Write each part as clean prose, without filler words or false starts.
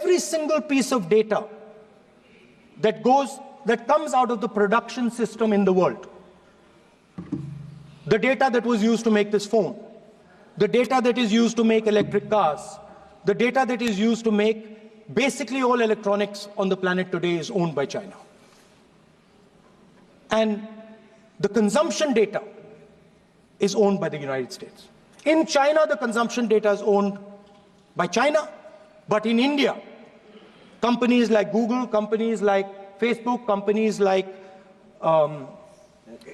every single piece of data that comes out of the production system in the world, the data that was used to make this phone, the data that is used to make electric cars, the data that is used to make basically all electronics on the planet today is owned by China. And the consumption data is owned by the United States. In China, the consumption data is owned by China, but in India, companies like Google, companies like Facebook, companies like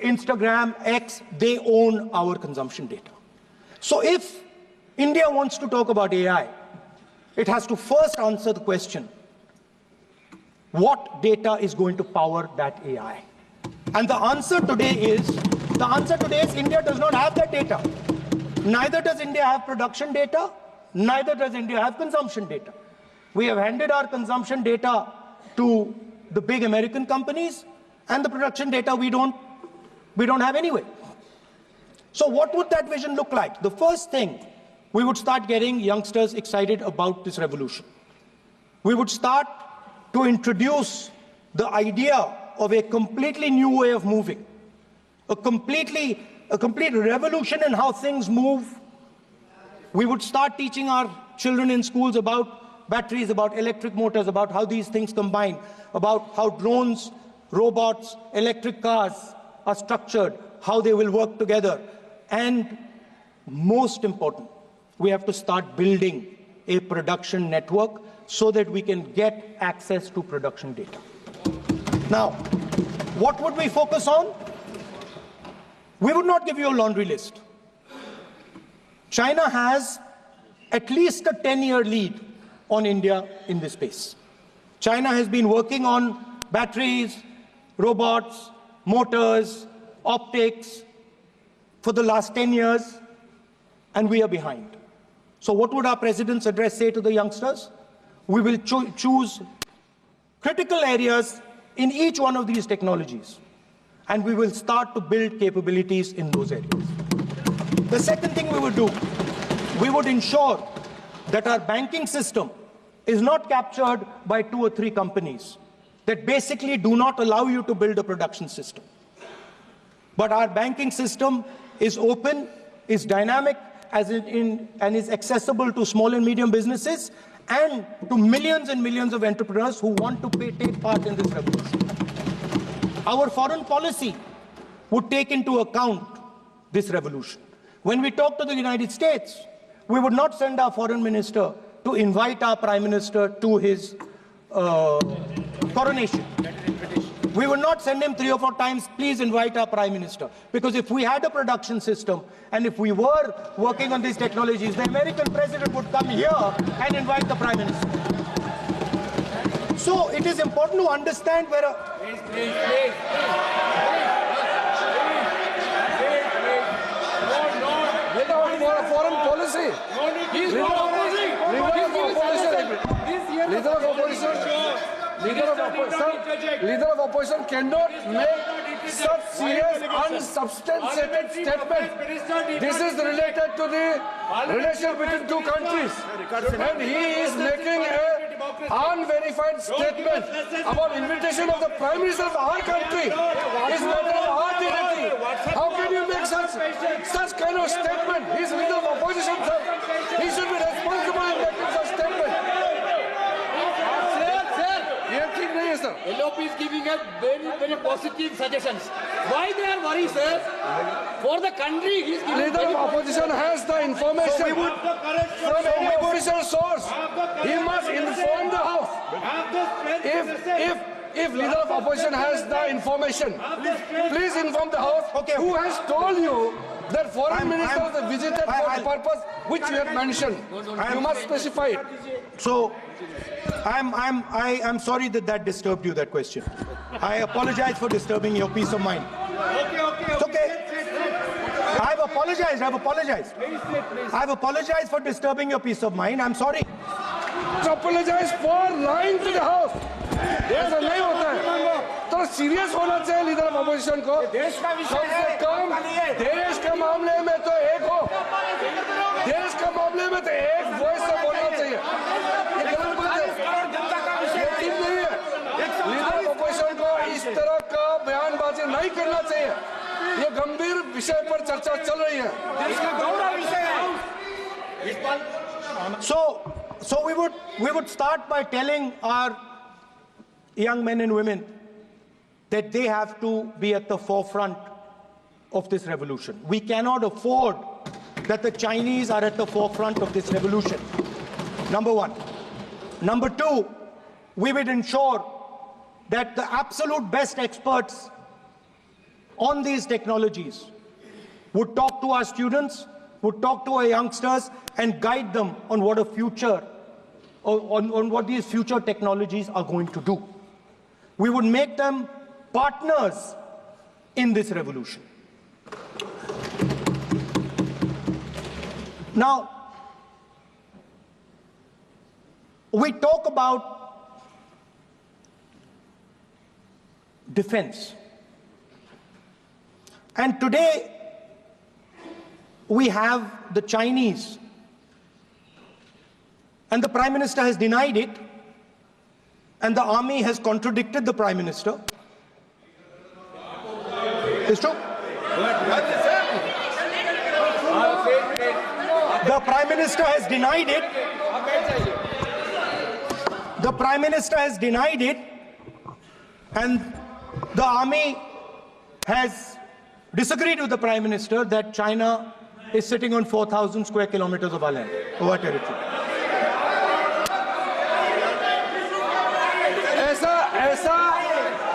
Instagram, X, they own our consumption data. So if India wants to talk about AI, it has to first answer the question, what data is going to power that AI? And the answer today is India does not have that data. Neither does India have production data, neither does India have consumption data. We have handed our consumption data to the big American companies, and the production data we don't have anyway. So what would that vision look like? The first thing, we would start getting youngsters excited about this revolution. We would start to introduce the idea of a completely new way of moving, a complete revolution in how things move. We would start teaching our children in schools about batteries, about electric motors, about how these things combine, about how drones, robots, electric cars are structured, how they will work together. And most important, we have to start building a production network so that we can get access to production data. Now, what would we focus on? We would not give you a laundry list. China has at least a 10-year lead on India in this space. China has been working on batteries, robots, motors, optics for the last 10 years, and we are behind. So what would our president's address say to the youngsters? We will choose critical areas in each one of these technologies, and we will start to build capabilities in those areas. The second thing we would do, we would ensure that our banking system is not captured by 2 or 3 companies that basically do not allow you to build a production system. But our banking system is open, is dynamic, and is accessible to small and medium businesses and to millions and millions of entrepreneurs who want to take part in this revolution. Our foreign policy would take into account this revolution. When we talk to the United States, we would not send our foreign minister to invite our prime minister to his coronation. We would not send him 3 or 4 times, please invite our prime minister. Because if we had a production system and if we were working on these technologies, the American president would come here and invite the prime minister. So it is important to understand where Please. Without foreign policy. Leader of opposition cannot make such serious, unsubstantiated statement. This is related to the relation between 2 countries. And he is making an unverified statement about invitation of the Prime Minister of our country. It's matter of our dignity. How can you make such kind of statement? He's leader of opposition, sir. He should be responsible in making such statement. LOP is giving us very positive suggestions. Why they are worried, sir? For the country, he is giving. Leader of opposition has the information from any official source. He must inform the House. If leader of opposition has the information, please inform the House. Okay. Who has told you that foreign ministers visited for the purpose which you have mentioned? You must specify it. So, I'm sorry that disturbed you, that question. I apologize for disturbing your peace of mind. It's okay. I've apologized. I've apologized for disturbing your peace of mind. I'm sorry. Apologize for lying to the House. ऐसा नहीं होता है। तो serious होना चाहिए leader of opposition को। कम से कम देश के मामले में तो एक हो, देश के मामले में तो एक वॉइस से बोलना चाहिए। नहीं करना चाहिए। ये गंभीर विषय पर चर्चा चल रही है। So we would start by telling our young men and women that they have to be at the forefront of this revolution. We cannot afford that the Chinese are at the forefront of this revolution. Number one. Number two, we will ensure that the absolute best experts on these technologies would talk to our students, would talk to our youngsters and guide them on what a future, on what these future technologies are going to do. We would make them partners in this revolution. Now, we talk about defense. And today, we have the Chinese. And the Prime Minister has denied it. And the army has contradicted the Prime Minister. It's true. The Prime Minister has denied it. The Prime Minister has denied it, and the army has disagreed with the Prime Minister that China is sitting on 4,000 square kilometers of our land, of our territory.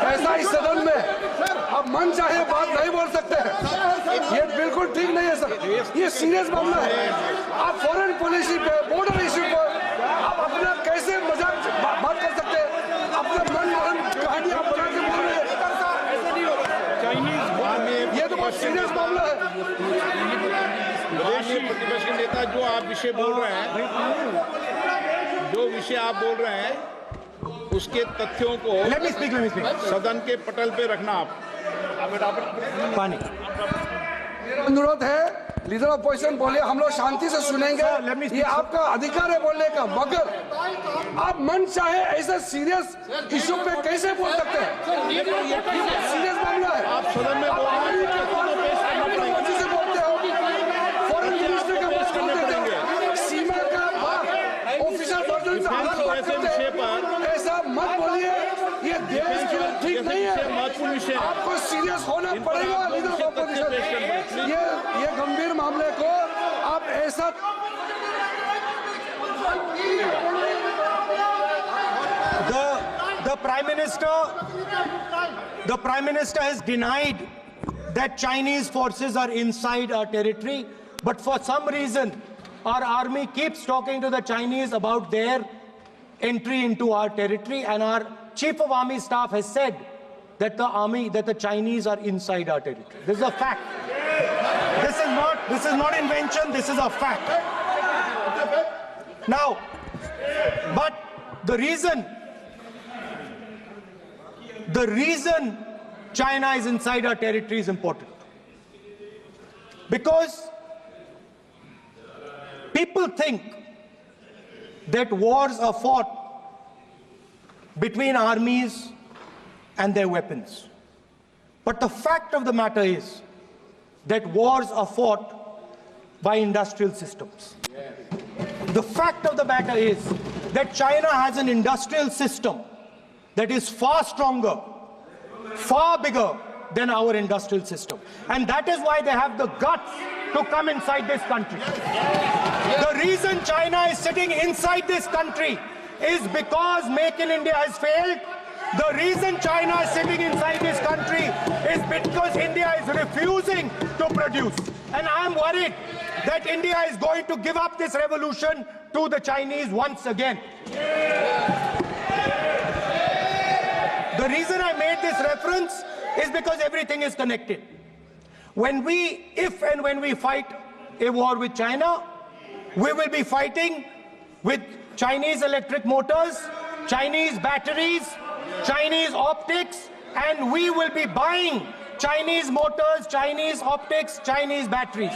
ऐसा इस सदन में अब मन चाहे बात नहीं बोल सकते हैं। ये बिल्कुल ठीक नहीं है सर। ये सीरियस मामला है। आप फॉरेन पॉलिसी पे, बॉर्डर इश्यू पर आप अपना कैसे मजाक बात कर सकते हैं? अपना मन कहानी आप बना के बोल रहे हैं। ये तो बहुत सीरियस मामला है। विदेशी प्रतिपक्ष के नेता जो आप विषय बोल रहे हैं, उसके तथ्यों को सदन के पटल पे रखना। आप पानी। मेरा अनुरोध है, लीडर अपोजिशन बोले, हम लोग शांति से सुनेंगे। ये आपका अधिकार है बोलने का, मगर आप मन चाहे ऐसा सीरियस इशू पे कैसे बोल सकते हैं? सीरियस मामला है। आप सदन में बोलते हो, फॉरेन मिनिस्टर का बात करने देंगे, सीमा का बात ऑफिशियल वर्जन से अलग बात करते हैं। ऐसा मत बोलिए, ये देश के लिए ठीक नहीं है। आपको सीरियस होना पड़ेगा लीडर ऑफ अपोजिशन। ये गंभीर मामले को आप ऐसा The Prime Minister has denied that Chinese forces are inside our territory, but for some reason our army keeps talking to the Chinese about their entry into our territory, and our Chief of Army Staff has said that the Chinese are inside our territory. This is a fact. This is not invention, this is a fact. Now, but the reason China is inside our territory is important. Because people think that wars are fought between armies and their weapons. But the fact of the matter is that wars are fought by industrial systems. The fact of the matter is that China has an industrial system that is far stronger, far bigger than our industrial system. And that is why they have the guts to come inside this country. The reason China is sitting inside this country is because Make in India has failed. The reason China is sitting inside this country is because India is refusing to produce. And I'm worried that India is going to give up this revolution to the Chinese once again. The reason I made this reference is because everything is connected. If and when we fight a war with China, we will be fighting with Chinese electric motors, Chinese batteries, Chinese optics, and we will be buying Chinese motors, Chinese optics, Chinese batteries.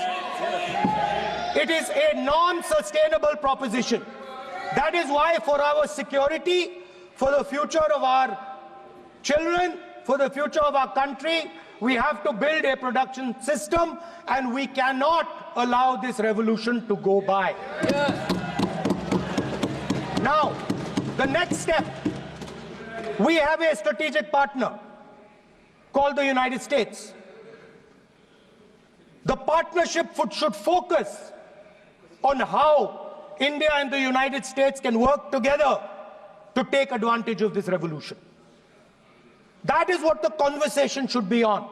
It is a non-sustainable proposition. That is why for our security, for the future of our children, for the future of our country, we have to build a production system, and we cannot allow this revolution to go by. Now, the next step, we have a strategic partner called the United States. The partnership should focus on how India and the United States can work together to take advantage of this revolution. That is what the conversation should be on.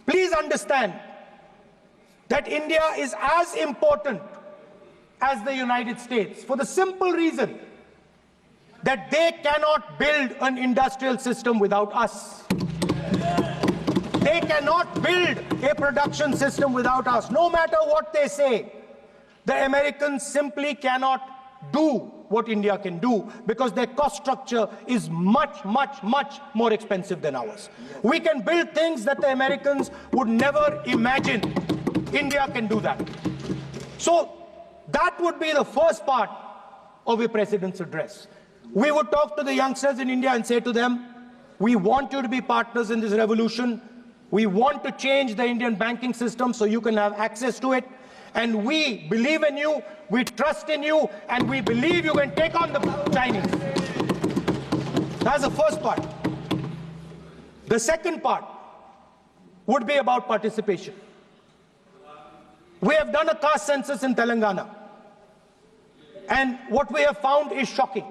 Please understand that India is as important as the United States for the simple reason that they cannot build an industrial system without us. They cannot build a production system without us. No matter what they say, the Americans simply cannot do what India can do because their cost structure is much, much, much more expensive than ours. We can build things that the Americans would never imagine. India can do that. So that would be the first part of a president's address. We would talk to the youngsters in India and say to them, we want you to be partners in this revolution. We want to change the Indian banking system so you can have access to it. And we believe in you, we trust in you, and we believe you can take on the Chinese. That's the first part. The second part would be about participation. We have done a caste census in Telangana, and what we have found is shocking.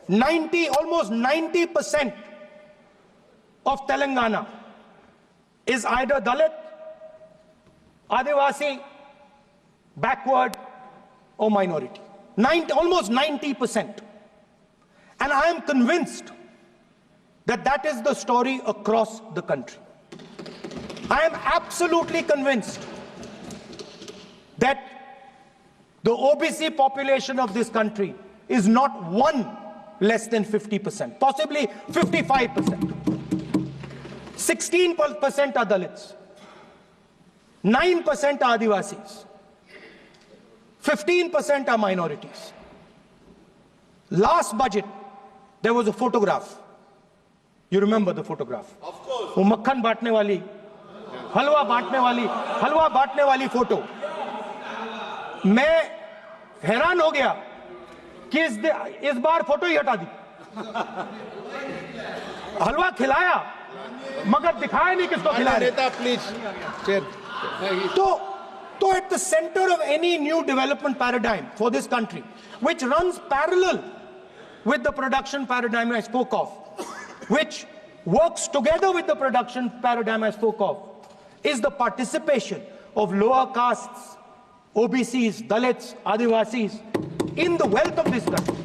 Almost 90% of Telangana is either Dalit, Adivasi, backward, or minority. Almost 90%. And I am convinced that that is the story across the country. I am absolutely convinced that the OBC population of this country is not one less than 50%, possibly 55%. 16% are Dalits, 9% are Adivasis, 15% are minorities. Last budget, there was a photograph. You remember the photograph? Of course. वो मक्खन बांटने वाली, हलवा बांटने वाली photo. मैं हैरान हो गया कि इस बार फोटो ही हटा दी. हलवा खिलाया मगर दिखाया नहीं किसको खिला रहे. नेता please chair. So at the center of any new development paradigm for this country, which runs parallel with the production paradigm I spoke of, which works together with the production paradigm I spoke of, is the participation of lower castes, OBCs, Dalits, Adivasis in the wealth of this country.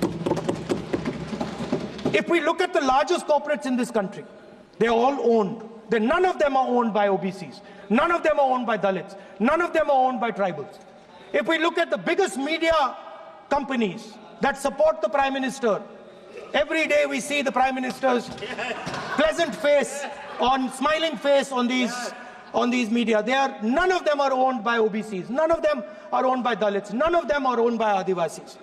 If we look at the largest corporates in this country, they're all owned. None of them are owned by OBCs. None of them are owned by Dalits. None of them are owned by tribals. If we look at the biggest media companies that support the Prime Minister, every day we see the Prime Minister's pleasant face, smiling face on these media. None of them are owned by OBCs. None of them are owned by Dalits. None of them are owned by Adivasis.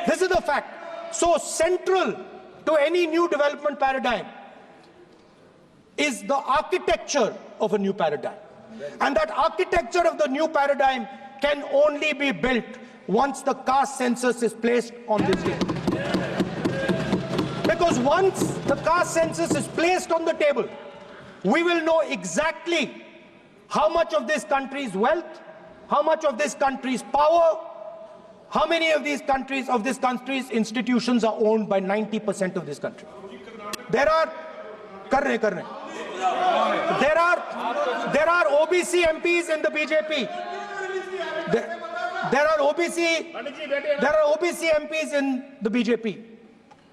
This is the fact. So central to any new development paradigm is the architecture of a new paradigm. And that architecture of the new paradigm can only be built once the caste census is placed on this day. Because once the caste census is placed on the table, we will know exactly how much of this country's wealth, how much of this country's power, how many of this country's institutions are owned by 90% of this country. There are OBC MPs in the BJP. There are OBC MPs in the BJP.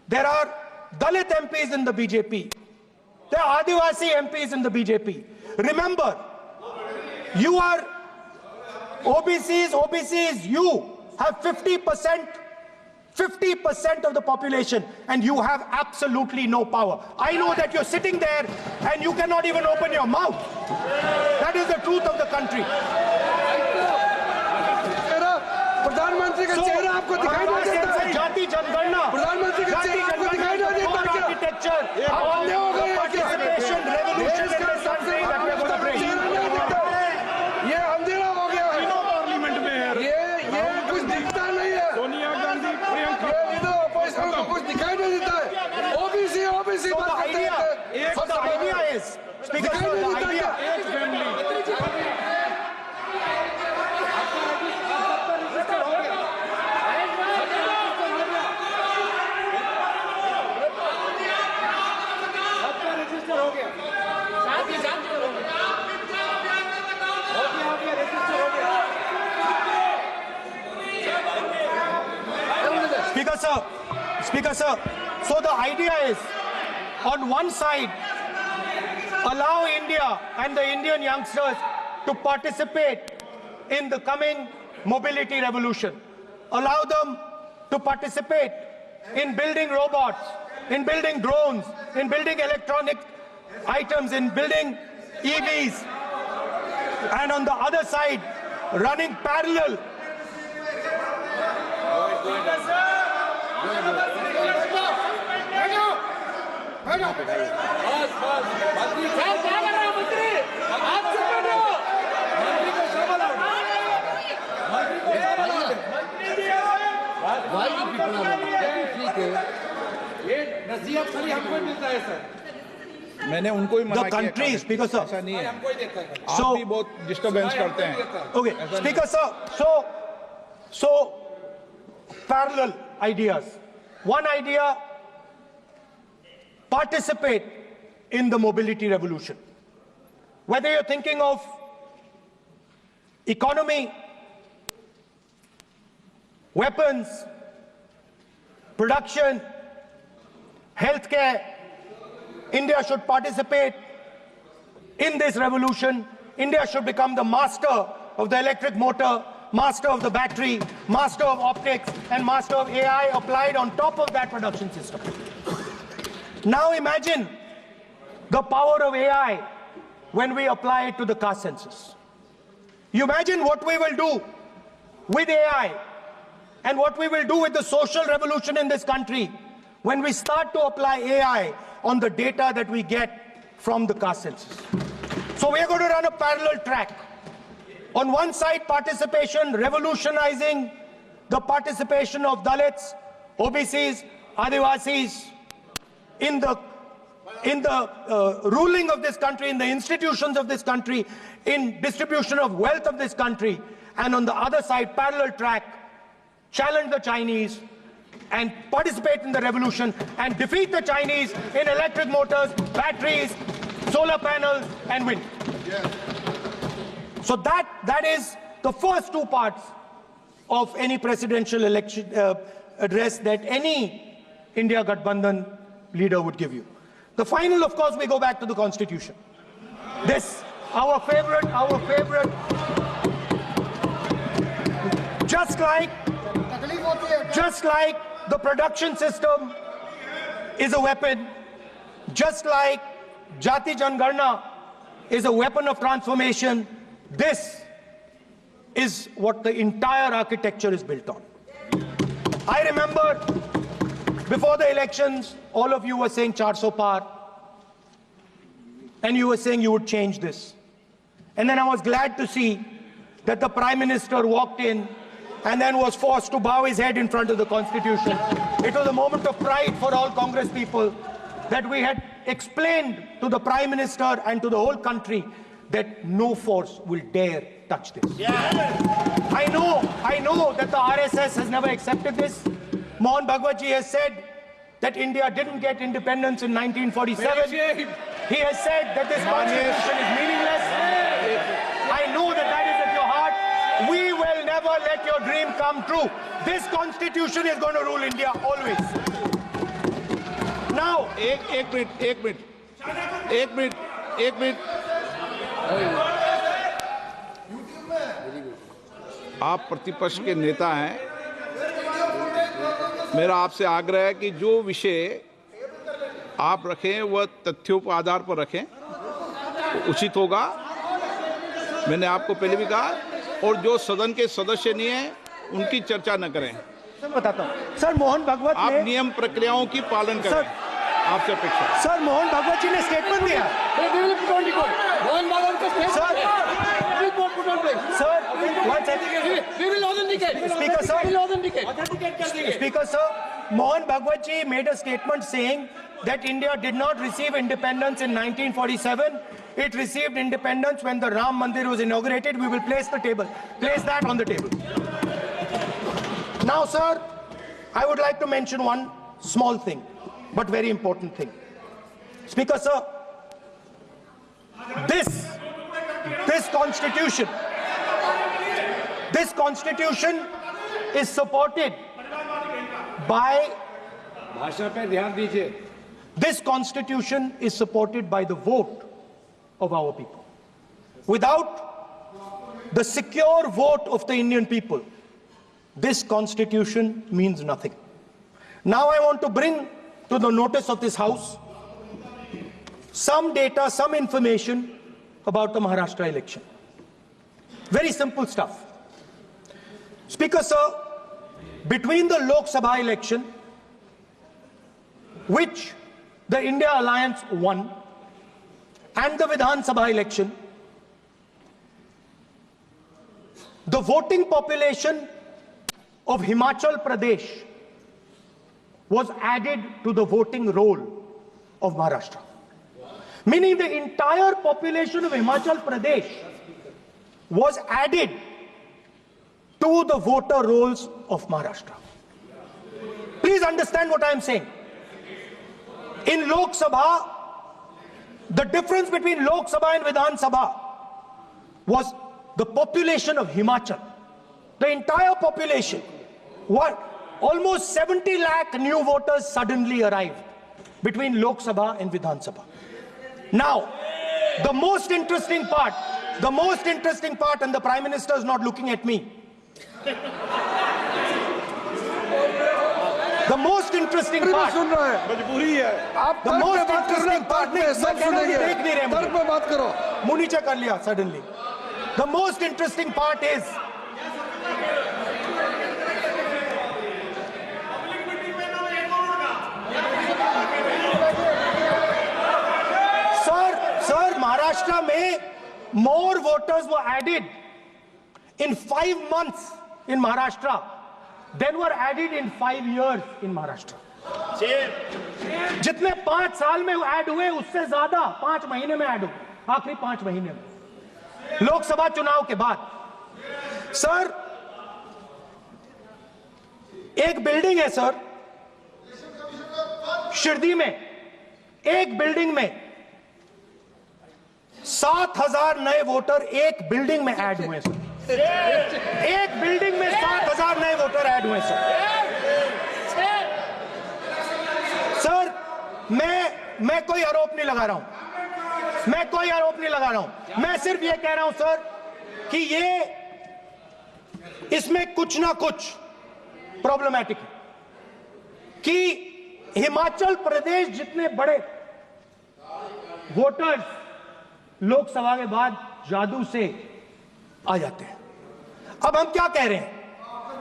There are Dalit MPs in the BJP. There are Adivasi MPs in the BJP. Remember, you are OBCs, you have 50% of the population, and you have absolutely no power. I know that you're sitting there and you cannot even open your mouth. That is the truth of the country. प्रधानमंत्री का चेहरा आपको दिखाई नहीं देता है. जाति जनगणना, प्रधानमंत्री का चेहरा आपको दिखाई नहीं देता है. Architecture, participation, revolution in this country. OBC So बात the करते idea, हैं so the idea is, Speaker sir, the idea. Speaker sir, so the idea is, on one side, allow India and the Indian youngsters to participate in the coming mobility revolution. Allow them to participate in building robots, in building drones, in building electronic items, in building EVs. And on the other side, running parallel. मैंने उनको ही मना The किया country, है, Speaker sir. ऐसा नहीं है आप So- भी बहुत डिस्टर्बेंस करते हैं Okay, Speaker sir, so parallel ideas. One idea, participate in the mobility revolution. Whether you're thinking of economy, weapons, production, healthcare, India should participate in this revolution. India should become the master of the electric motor, master of the battery, master of optics, and master of AI applied on top of that production system. Now imagine the power of AI when we apply it to the caste census. You imagine what we will do with AI and what we will do with the social revolution in this country when we start to apply AI on the data that we get from the caste census. So we are going to run a parallel track. On one side, participation, revolutionizing the participation of Dalits, OBCs, Adivasis in the ruling of this country, in the institutions of this country, in distribution of wealth of this country. And on the other side, parallel track, challenge the Chinese and participate in the revolution and defeat the Chinese in electric motors, batteries, solar panels, and wind. So that is the first two parts of any presidential election address that any India Gathbandhan leader would give you. The final, of course, we go back to the Constitution. This, our favorite, just like the production system is a weapon, just like Jati Jangarna is a weapon of transformation, this is what the entire architecture is built on. I remember before the elections, all of you were saying 400 par, and you were saying you would change this. And then I was glad to see that the Prime Minister walked in and then was forced to bow his head in front of the Constitution. It was a moment of pride for all Congress people that we had explained to the Prime Minister and to the whole country that no force will dare touch this. I know that the RSS has never accepted this. Mohan Bhagwatji has said that India didn't get independence in 1947. He has said that this constitution is meaningless. I know that that is at your heart. We will never let your dream come true. This constitution is going to rule India always. Now, एक minute आप प्रतिपक्ष के नेता हैं, मेरा आपसे आग्रह है कि जो विषय आप रखें वह तथ्यों पर आधार पर रखें, उचित होगा। मैंने आपको पहले भी कहा, और जो सदन के सदस्य नहीं हैं उनकी चर्चा न करें। सर बताता हूं, सर मोहन भागवत आप नियम प्रक्रियाओं की पालन करें, आपसे अपेक्षा। सर मोहन भागवत जी ने स्टेटमेंट दिया। Sir, one second. We will authenticate. Speaker, sir. We will authenticate. Speaker sir, Mohan Bhagwat ji made a statement saying that India did not receive independence in 1947. It received independence when the Ram Mandir was inaugurated. We will place that on the table. Now, sir, I would like to mention one small thing, but very important thing. Speaker sir, this constitution is supported by this constitution is supported by the vote of our people. Without the secure vote of the Indian people, this constitution means nothing. Now I want to bring to the notice of this House some data, some information about the Maharashtra election. Very simple stuff. Speaker sir, between the Lok Sabha election, which the India Alliance won, and the Vidhan Sabha election, the voting population of Himachal Pradesh was added to the voting roll of Maharashtra. Meaning the entire population of Himachal Pradesh was added to the voter rolls of Maharashtra. Please understand what I am saying. In Lok Sabha, the difference between Lok Sabha and Vidhan Sabha was the population of Himachal. The entire population. Almost 70 lakh new voters suddenly arrived between Lok Sabha and Vidhan Sabha. Now, the most interesting part, and the Prime Minister is not looking at me. The most interesting part. The most interesting part. Municha kar liya suddenly. The most interesting part is Sir, Maharashtra mein more voters were added in 5 months in Maharashtra than were added in 5 years in Maharashtra. जितने 5 साल में add हुए उससे ज्यादा 5 महीने में add हुए, आखिरी 5 महीने में लोकसभा चुनाव के बाद। सर, एक बिल्डिंग है सर शिरडी में, एक बिल्डिंग में 7,000 नए वोटर एक बिल्डिंग में ऐड हुए सर। एक बिल्डिंग में 7,000 नए वोटर ऐड हुए सर। सर, मैं कोई आरोप नहीं लगा रहा हूं, मैं सिर्फ ये कह रहा हूं सर कि इसमें कुछ ना कुछ प्रॉब्लमैटिक है कि हिमाचल प्रदेश जितने बड़े वोटर्स लोकसभा के बाद जादू से आ जाते हैं। अब हम क्या कह रहे हैं,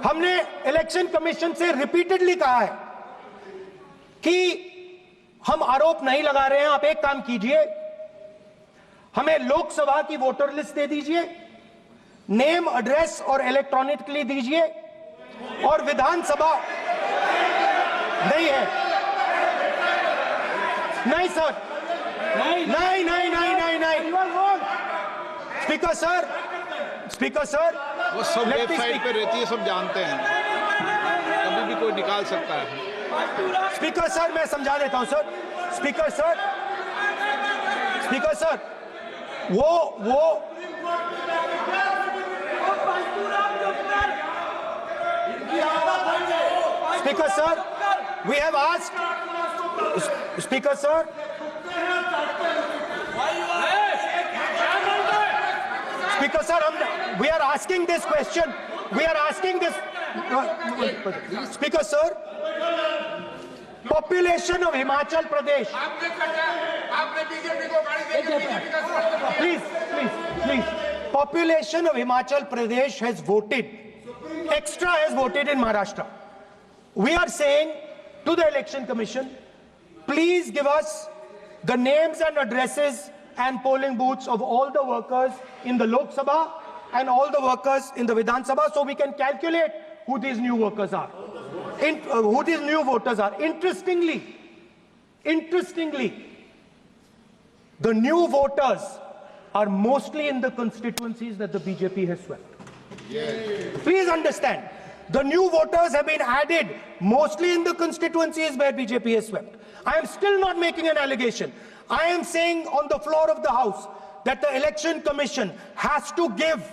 हमने इलेक्शन कमीशन से रिपीटेडली कहा है कि हम आरोप नहीं लगा रहे हैं। आप एक काम कीजिए, हमें लोकसभा की वोटर लिस्ट दे दीजिए, नेम एड्रेस और इलेक्ट्रॉनिकली दीजिए, और विधानसभा नहीं है। नहीं सर, नहीं। स्पीकर सर, वो सब वेबसाइट पे रहती है, सब जानते हैं, कभी भी कोई निकाल सकता है। स्पीकर सर, मैं समझा देता हूं सर। स्पीकर सर, वो speaker sir, we have asked, Speaker sir, we are asking this question. Speaker sir, population of Himachal Pradesh. Please. Population of Himachal Pradesh has voted in Maharashtra. We are saying to the Election Commission, please give us the names and addresses and polling booths of all the workers in the Lok Sabha and all the workers in the Vidhan Sabha so we can calculate who these new workers are. who these new voters are. Interestingly, the new voters are mostly in the constituencies that the BJP has swept. Please understand, the new voters have been added mostly in the constituencies where BJP has swept. I am still not making an allegation. I am saying on the floor of the House that the Election Commission has to give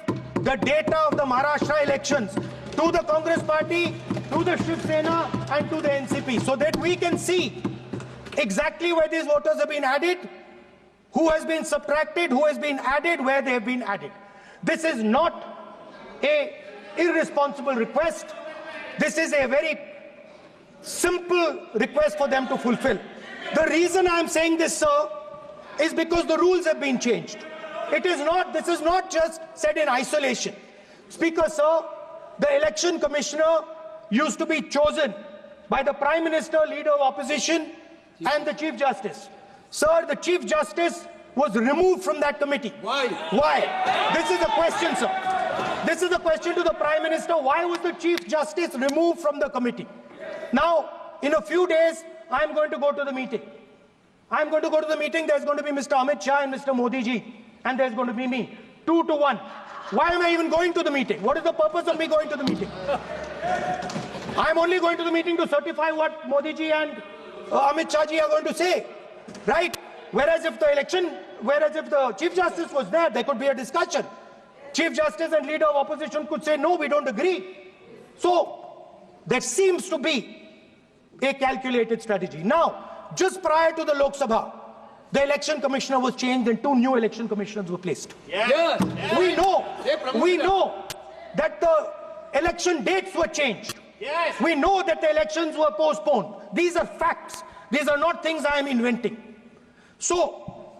the data of the Maharashtra elections to the Congress Party, to the Shiv Sena and to the NCP, so that we can see exactly where these voters have been added, who has been subtracted, who has been added, where they have been added. This is not an irresponsible request. This is a very simple request for them to fulfill. The reason I am saying this, sir, is because the rules have been changed. This is not just said in isolation. Speaker, sir, the election commissioner used to be chosen by the Prime Minister, Leader of Opposition, and the Chief Justice. Sir, the Chief Justice was removed from that committee. Why? Why? This is a question, sir. This is a question to the Prime Minister. Why was the Chief Justice removed from the committee? Now, in a few days, I'm going to go to the meeting. I'm going to go to the meeting. There's going to be Mr. Amit Shah and Mr. Modi ji. And there's going to be me. 2 to 1. Why am I even going to the meeting? What is the purpose of me going to the meeting? I'm only going to the meeting to certify what Modi ji and Amit Shah ji are going to say. Right? Whereas if the Chief Justice was there could be a discussion. Chief Justice and Leader of Opposition could say, no, we don't agree. So, there seems to be a calculated strategy. Now, just prior to the Lok Sabha, the election commissioner was changed and 2 new election commissioners were placed. Yes. We know that the election dates were changed. Yes. We know that the elections were postponed. These are facts. These are not things I am inventing. So,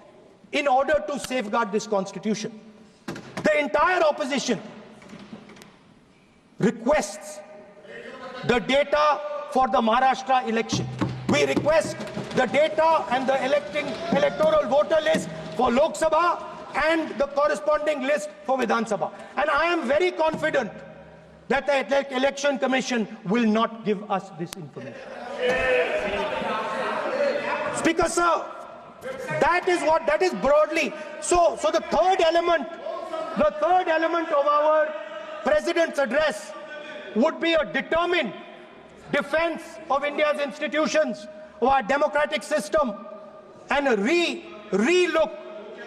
in order to safeguard this constitution, the entire opposition requests the data for the Maharashtra election. We request the data and the electoral voter list for Lok Sabha and the corresponding list for Vidhan Sabha. And I am very confident that the Election Commission will not give us this information. Speaker, sir, that is broadly. So the third element of our President's address would be a determined defense of India's institutions, of our democratic system, and a re-look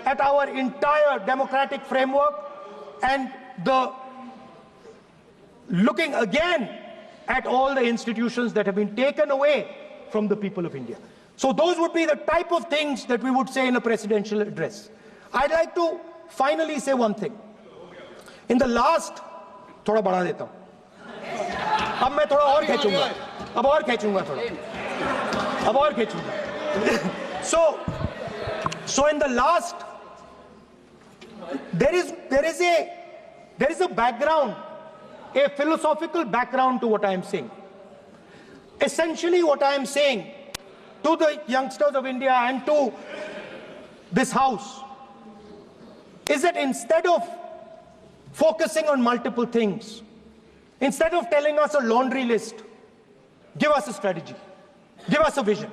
at our entire democratic framework, and the looking again at all the institutions that have been taken away from the people of India. So those would be the type of things that we would say in a presidential address. I'd like to finally say one thing. In the last, थोड़ा बढ़ा देता हूँ. अब मैं थोड़ा और खींचूंगा. अब और खींचूंगा थोड़ा. अब और खींचूंगा. So in the last, there is a background, a philosophical background to what I am saying. Essentially, what I am saying to the youngsters of India and to this House is that instead of focusing on multiple things, instead of telling us a laundry list, give us a strategy, give us a vision,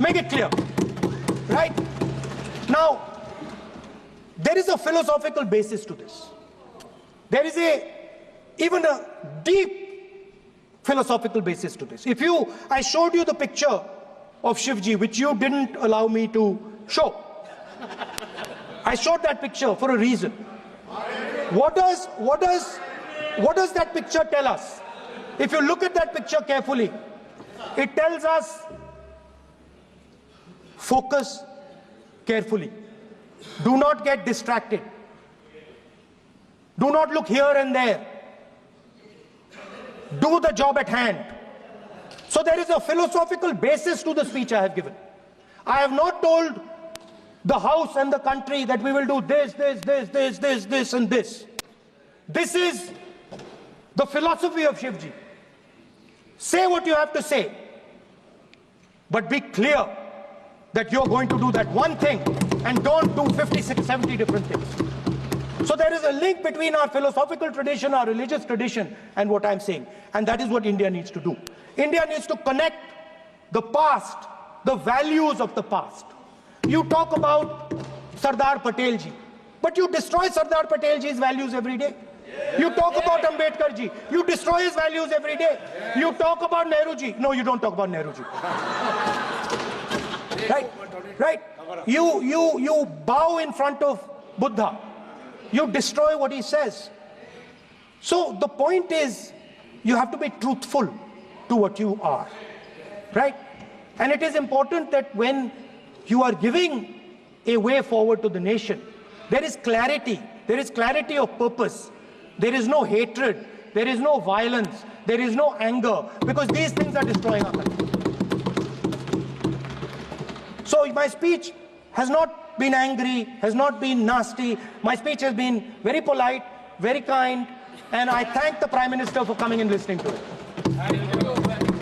make it clear, right? Now, there is a philosophical basis to this. There is even a deep philosophical basis to this. I showed you the picture of Shivji, which you didn't allow me to show. I showed that picture for a reason. What does that picture tell us? If you look at that picture carefully, it tells us focus carefully. Do not get distracted. Do not look here and there. Do the job at hand. So there is a philosophical basis to the speech I have given. I have not told the House and the country that we will do this, and this. This is the philosophy of Shivji. Say what you have to say, but be clear that you're going to do that one thing and don't do 56, 70 different things. So there is a link between our philosophical tradition, our religious tradition, and what I'm saying. And that is what India needs to do. India needs to connect the past, the values of the past. You talk about Sardar Patel ji, but you destroy Sardar Patel ji's values every day. You talk about Ambedkar ji, you destroy his values every day. You talk about Nehru ji, no, you don't talk about Nehru ji. Right? You bow in front of Buddha. You destroy what he says. So the point is, you have to be truthful to what you are, right? And it is important that when you are giving a way forward to the nation, there is clarity of purpose. There is no hatred, there is no violence, there is no anger, because these things are destroying our country. So my speech has not been angry, has not been nasty. My speech has been very polite, very kind, and I thank the Prime Minister for coming and listening to it.